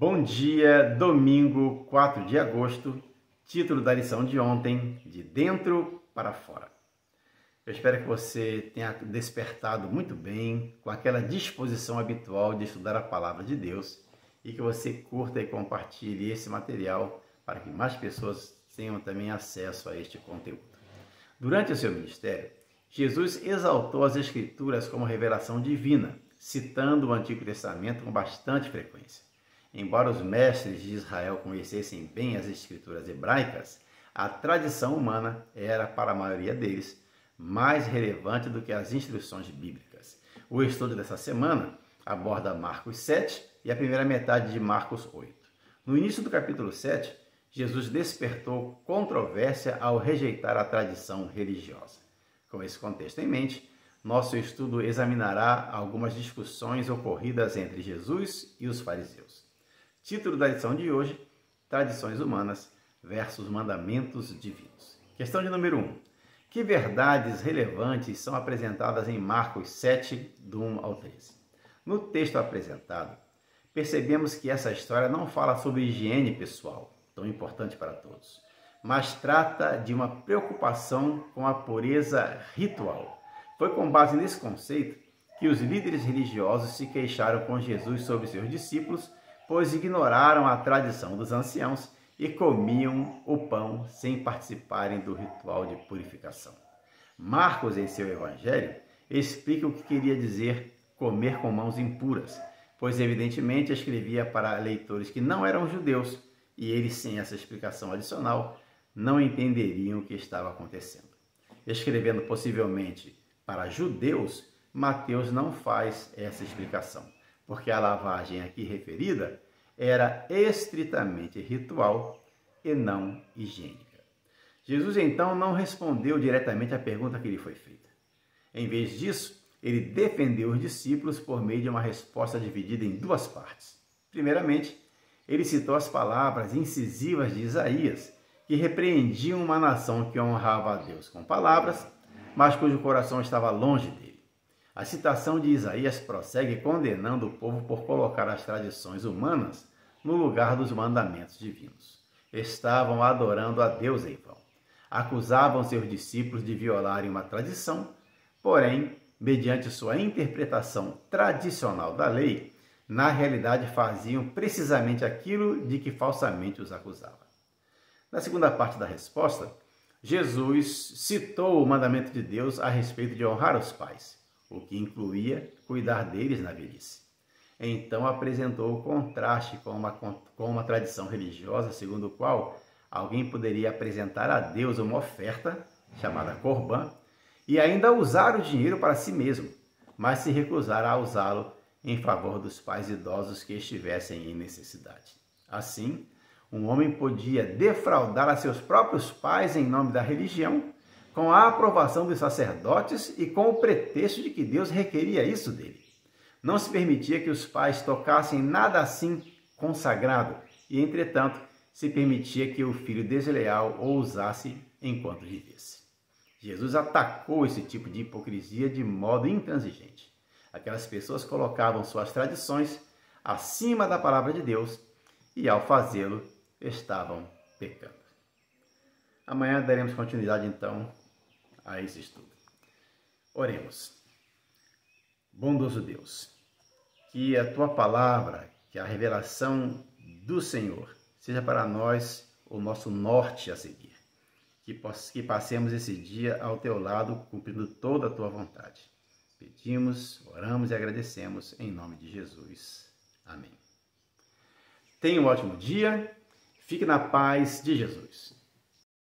Bom dia, domingo 4 de agosto, título da lição de ontem, de dentro para fora. Eu espero que você tenha despertado muito bem, com aquela disposição habitual de estudar a palavra de Deus e que você curta e compartilhe esse material para que mais pessoas tenham também acesso a este conteúdo. Durante o seu ministério, Jesus exaltou as Escrituras como revelação divina, citando o Antigo Testamento com bastante frequência. Embora os mestres de Israel conhecessem bem as escrituras hebraicas, a tradição humana era, para a maioria deles, mais relevante do que as instruções bíblicas. O estudo dessa semana aborda Marcos 7 e a primeira metade de Marcos 8. No início do capítulo 7, Jesus despertou controvérsia ao rejeitar a tradição religiosa. Com esse contexto em mente, nosso estudo examinará algumas discussões ocorridas entre Jesus e os fariseus. Título da lição de hoje, Tradições Humanas versus Mandamentos Divinos. Questão de número 1. Que verdades relevantes são apresentadas em Marcos 7, do 1 ao 13? No texto apresentado, percebemos que essa história não fala sobre higiene pessoal, tão importante para todos, mas trata de uma preocupação com a pureza ritual. Foi com base nesse conceito que os líderes religiosos se queixaram com Jesus sobre seus discípulos, pois ignoraram a tradição dos anciãos e comiam o pão sem participarem do ritual de purificação. Marcos, em seu evangelho, explica o que queria dizer comer com mãos impuras, pois evidentemente escrevia para leitores que não eram judeus e eles, sem essa explicação adicional, não entenderiam o que estava acontecendo. Escrevendo possivelmente para judeus, Mateus não faz essa explicação, porque a lavagem aqui referida era estritamente ritual e não higiênica. Jesus então não respondeu diretamente à pergunta que lhe foi feita. Em vez disso, ele defendeu os discípulos por meio de uma resposta dividida em duas partes. Primeiramente, ele citou as palavras incisivas de Isaías, que repreendiam uma nação que honrava a Deus com palavras, mas cujo coração estava longe dele. A citação de Isaías prossegue condenando o povo por colocar as tradições humanas no lugar dos mandamentos divinos. Estavam adorando a Deus em vão. Acusavam seus discípulos de violarem uma tradição, porém, mediante sua interpretação tradicional da lei, na realidade faziam precisamente aquilo de que falsamente os acusava. Na segunda parte da resposta, Jesus citou o mandamento de Deus a respeito de honrar os pais, o que incluía cuidar deles na velhice. Então apresentou o contraste com uma tradição religiosa segundo o qual alguém poderia apresentar a Deus uma oferta, chamada Corbã, e ainda usar o dinheiro para si mesmo, mas se recusar a usá-lo em favor dos pais idosos que estivessem em necessidade. Assim, um homem podia defraudar a seus próprios pais em nome da religião, com a aprovação dos sacerdotes e com o pretexto de que Deus requeria isso dele. Não se permitia que os pais tocassem nada assim consagrado e, entretanto, se permitia que o filho desleal o usasse enquanto vivesse. Jesus atacou esse tipo de hipocrisia de modo intransigente. Aquelas pessoas colocavam suas tradições acima da palavra de Deus e, ao fazê-lo, estavam pecando. Amanhã daremos continuidade, então, a esse estudo. Oremos. Bondoso Deus, que a Tua palavra, que a revelação do Senhor, seja para nós o nosso norte a seguir. Que passemos esse dia ao Teu lado, cumprindo toda a Tua vontade. Pedimos, oramos e agradecemos em nome de Jesus. Amém. Tenha um ótimo dia. Fique na paz de Jesus.